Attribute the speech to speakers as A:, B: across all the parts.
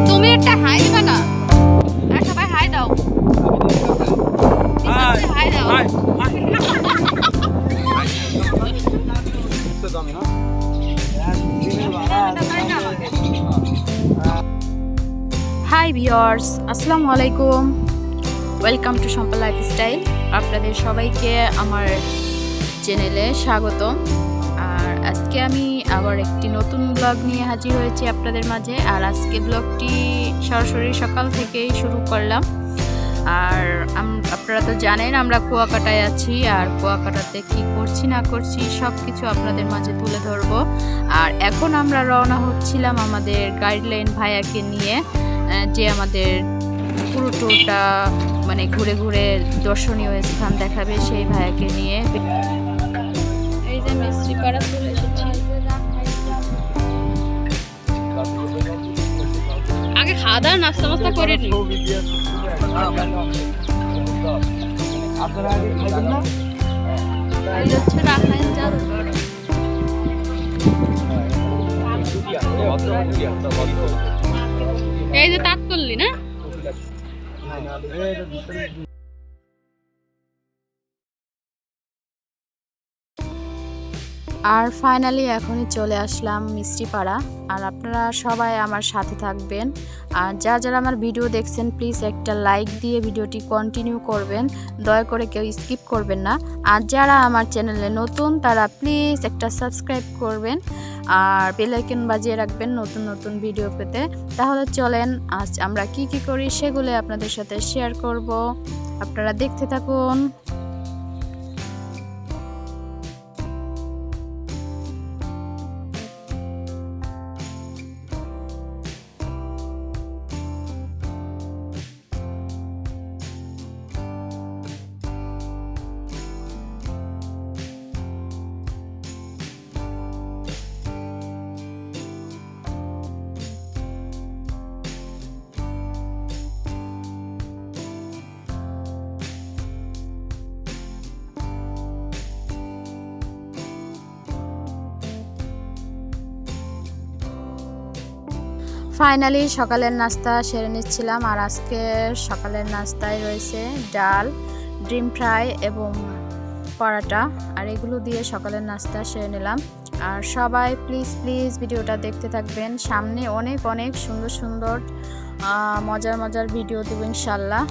A: তুমি একটা হাই দিবা না? সবাই হাই দাও, হাই দাও। হাই ভিউয়ার্স, আসসালামু আলাইকুম। Welcome to Sampa lifestyle. আপনাদের সবাইকে আমার চ্যানেলে স্বাগতম। আর আজকে আমি আবার একটি নতুন ব্লগ নিয়ে হাজির হয়েছি আপনাদের মাঝে। আর আজকে ব্লগটি সরাসরি সকাল থেকেই শুরু করলাম। আর আপনারা তো জানেন আমরা কুয়াকাটায় আছি, আর কুয়াকাটাতে কি করছি না করছি সব কিছু আপনাদের মাঝে তুলে ধরবো। আর এখন আমরা রওনা হচ্ছিলাম আমাদের গাইডলাইন ভাইয়াকে নিয়ে, যে আমাদের পুরো ট্যুরটা মানে ঘুরে ঘুরে দর্শনীয় স্থান দেখাবে, সেই ভাইয়াকে নিয়ে। এই যে মিস্ত্রিপাড়া চলে এসেছি। আগে খাওয়া দাওয়া নাস্তা মাস্তা করে নি। এই হচ্ছে রাখাইন জাদুঘর। এই যে তাক করলি না? আর ফাইনালি এখনই চলে আসলাম মিষ্টিপাড়া। আর আপনারা সবাই আমার সাথে থাকবেন। আর যারা আমার ভিডিও দেখছেন প্লিজ একটা লাইক দিয়ে ভিডিওটি কন্টিনিউ করবেন, দয়া করে কেউ স্কিপ করবেন না। আর যারা আমার চ্যানেলে নতুন তারা প্লিজ একটা সাবস্ক্রাইব করবেন আর বেল আইকন বাজিয়ে রাখবেন নতুন নতুন ভিডিও পেতে। তাহলে চলেন আজ আমরা কি কি করি সেগুলো আপনাদের সাথে শেয়ার করব, আপনারা দেখতে থাকুন। ফাইনালি সকালের নাস্তা সেরে নিচ্ছিলাম। আর আজকে সকালের নাস্তায় রয়েছে ডাল, ডিম ফ্রাই এবং পরাটা। আর এগুলো দিয়ে সকালের নাস্তা সেরে নিলাম। আর সবাই প্লিজ প্লিজ ভিডিওটা দেখতে থাকবেন, সামনে অনেক অনেক সুন্দর সুন্দর মজার মজার ভিডিও দেব ইনশাল্লাহ।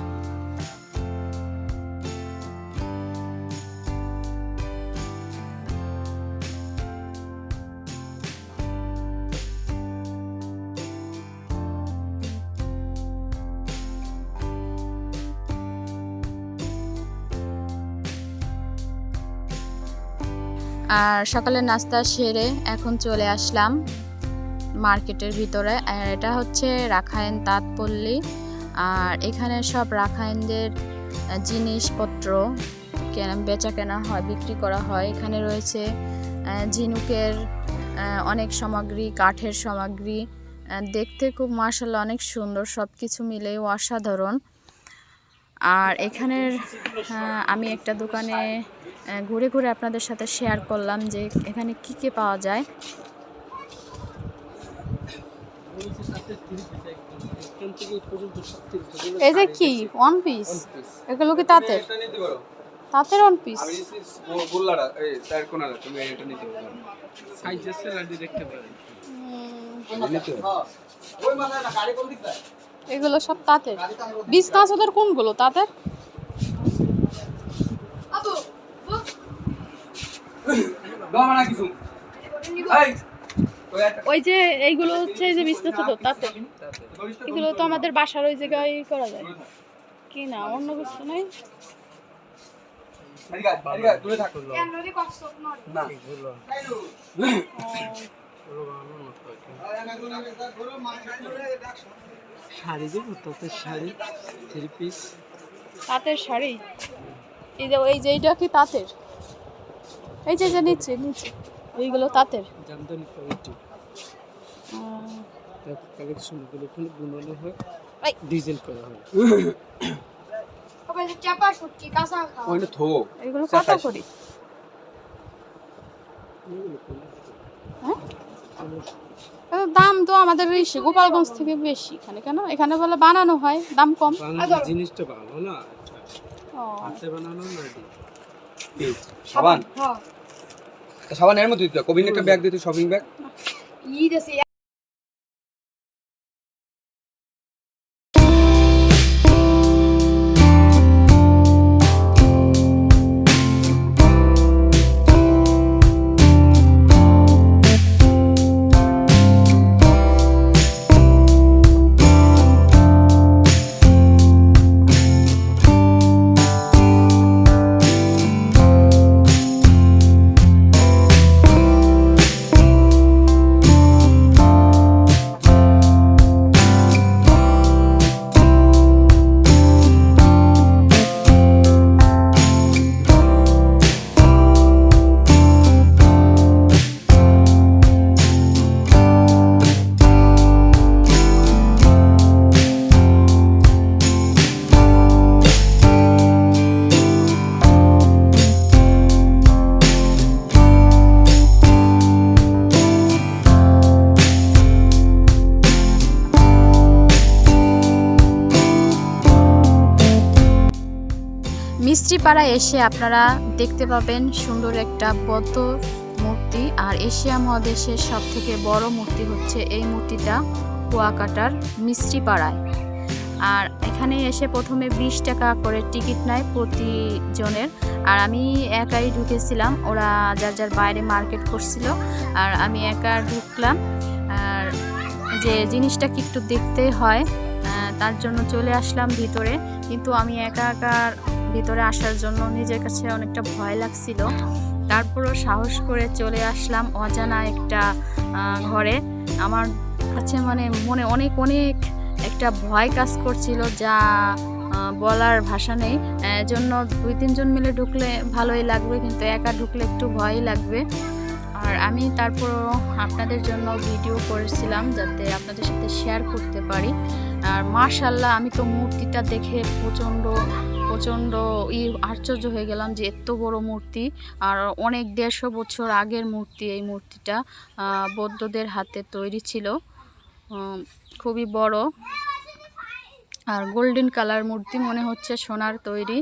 A: আর সকালের নাস্তা সেরে এখন চলে আসলাম মার্কেটের ভিতরে। আর এটা হচ্ছে রাখাইন তাঁতপল্লী। আর এখানে সব রাখাইনদের জিনিসপত্র বেচা কেনা হয়, বিক্রি করা হয়। এখানে রয়েছে ঝিনুকের অনেক সামগ্রী, কাঠের সামগ্রী, দেখতে খুব মাশাআল্লাহ অনেক সুন্দর, সব কিছু মিলেই অসাধারণ। আর এখানের আমি একটা দোকানে ঘুরে ঘুরে আপনাদের সাথে শেয়ার করলাম যে এখানে কি কি পাওয়া যায়। এই যে কি ওয়ান পিস, এগুলো কি তাঁতের? তাঁতের ওয়ান পিস। এগুলো সব তাঁতের। বিছনা চাদর কোনগুলো তাঁতের? ওই যে এইগুলো হচ্ছে যে বিছনা চাদর তাঁতের। এগুলো তো আমাদের বাসার ওই জায়গায় করা যায় কি না, অন্য কিছু নেই।
B: শাড়ি দেবো, তাঁতের শাড়ি, থ্রি পিস।
A: তাঁতের শাড়ি, এই যে এইটা কি তাঁতের? এই যে নিচে নিচে এইগুলো তাঁতের
B: জামদানি কোয়ালিটি। কালেকশনগুলো খুব বুনানো হয়, ডিজাইন করা হয়।
A: এগুলো কত করে?
B: সমস্যা?
A: দাম তো আমাদের বেশি, গোপালগঞ্জ থেকে বেশি। এখানে কেন? এখানে বলে বানানো হয়, দাম কম।
B: বাংলাদেশ জিনিসটা ভালো না,
A: ও
B: হাতে বানানো না
C: সাবান সাবান এর মধ্যে দিতে কোবিন একটা ব্যাগ দিতে শপিং ব্যাগ
A: মিষ্টিপাড়ায় এসে আপনারা দেখতে পাবেন সুন্দর একটা বৌদ্ধ মূর্তি। আর এশিয়া মহাদেশের সব থেকে বড় মূর্তি হচ্ছে এই মূর্তিটা কুয়াকাটার মিষ্টিপাড়ায়। আর এখানে এসে প্রথমে 20 টাকা করে টিকিট নেয় প্রতিজনের। আর আমি একাই ঢুকেছিলাম, ওরা যার যার বাইরে মার্কেট করছিল, আর আমি একা ঢুকলাম। আর যে জিনিসটা কি একটু দেখতে হয় তার জন্য চলে আসলাম ভিতরে। কিন্তু আমি একা একা ভিতরে আসার জন্য নিজের কাছে অনেকটা ভয় লাগছিল, তারপরও সাহস করে চলে আসলাম অজানা একটা ঘরে। আমার কাছে মনে অনেক অনেক একটা ভয় কাজ করছিল, যা বলার ভাষা নেই। জন্য 2-3 জন মিলে ঢুকলে ভালোই লাগবে, কিন্তু একা ঢুকলে একটু ভয়ই লাগবে। আর আমি তারপরও আপনাদের জন্য ভিডিও করেছিলাম যাতে আপনাদের সাথে শেয়ার করতে পারি। আর মাশাআল্লাহ, আমি তো মূর্তিটা দেখে প্রচণ্ড আশ্চর্য হয়ে গেলাম যে এত বড় মূর্তি। আর অনেক 150 বছর আগের মূর্তি। এই মূর্তিটা বৌদ্ধদের হাতে তৈরি ছিল, খুবই বড়। আর গোল্ডেন কালার মূর্তি, মনে হচ্ছে সোনার তৈরি।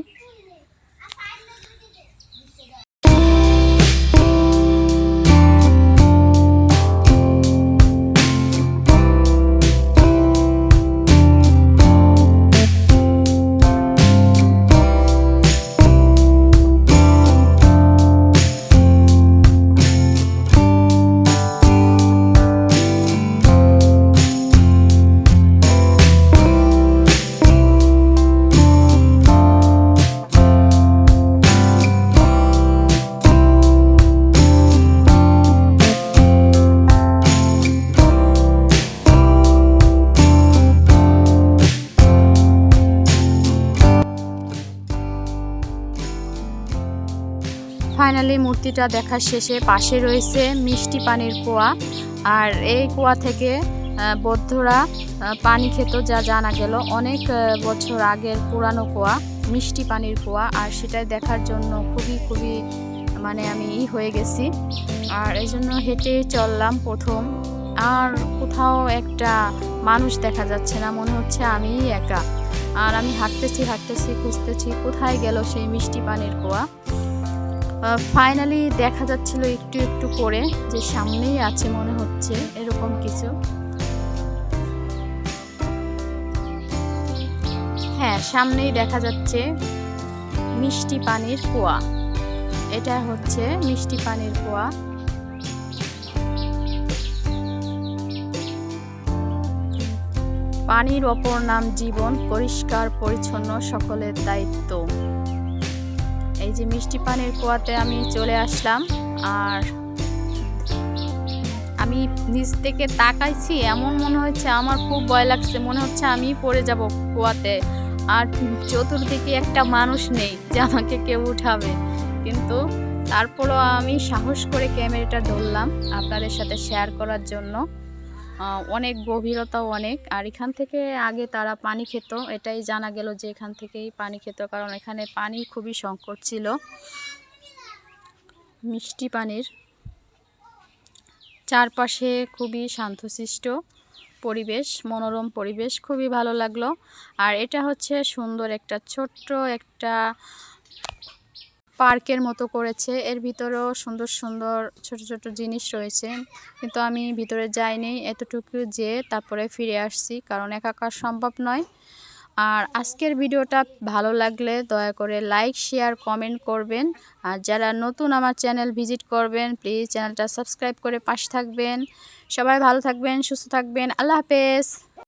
A: ফাইনালি মূর্তিটা দেখা শেষে পাশে রয়েছে মিষ্টি পানির কুয়া। আর এই কুয়া থেকে বৌদ্ধরা পানি খেত, যা জানা গেল। অনেক বছর আগের পুরানো কুয়া, মিষ্টি পানির কুয়া। আর সেটাই দেখার জন্য খুবই আমি হয়ে গেছি। আর এই জন্য হেঁটে চললাম প্রথম। আর কোথাও একটা মানুষ দেখা যাচ্ছে না, মনে হচ্ছে আমিই একা। আর আমি হাঁটতেছি খুঁজতেছি কোথায় গেল সেই মিষ্টি পানির কুয়া। ফাইনালি দেখা যাচ্ছিল একটু একটু করে যে সামনেই আছে মনে হচ্ছে, এরকম কিছু। হ্যাঁ, সামনেই দেখা যাচ্ছে মিষ্টি পানির কুয়া। এটা হচ্ছে মিষ্টি পানির কুয়া। পানির অপর নাম জীবন, পরিষ্কার পরিচ্ছন্ন সকলের দায়িত্ব। এই যে মিষ্টি পানির কুয়াতে আমি চলে আসলাম। আর আমি নিচ থেকে তাকাইছি, এমন মনে হচ্ছে, আমার খুব ভয় লাগছে, মনে হচ্ছে আমি পড়ে যাব কুয়াতে। আর চতুর্দিকে একটা মানুষ নেই যে আমাকে কেউ উঠাবে। কিন্তু তারপরও আমি সাহস করে ক্যামেরাটা ধরলাম আপনাদের সাথে শেয়ার করার জন্য। অনেক গভীরতাও অনেক। আর এখান থেকে আগে তারা পানি খেত, এটাই জানা গেল যে এখান থেকেই পানি খেত, কারণ এখানে পানি খুবই সংকট ছিল মিষ্টি পানির। চারপাশে খুবই শান্তশিষ্ট পরিবেশ, মনোরম পরিবেশ, খুবই ভালো লাগলো। আর এটা হচ্ছে সুন্দর একটা ছোট্ট একটা পার্কের মতো করেছে। এর ভিতরেও সুন্দর সুন্দর ছোট ছোট জিনিস রয়েছে, কিন্তু আমি ভিতরে যাইনি, এতটুকু যে তারপরে ফিরে আসছি, কারণ একা একা সম্ভব নয়। আর আজকের ভিডিওটা ভালো লাগলে দয়া করে লাইক, শেয়ার, কমেন্ট করবেন। আর যারা নতুন আমার চ্যানেল ভিজিট করবেন, প্লিজ চ্যানেলটা সাবস্ক্রাইব করে পাশে থাকবেন। সবাই ভালো থাকবেন, সুস্থ থাকবেন। আল্লাহ হাফেজ।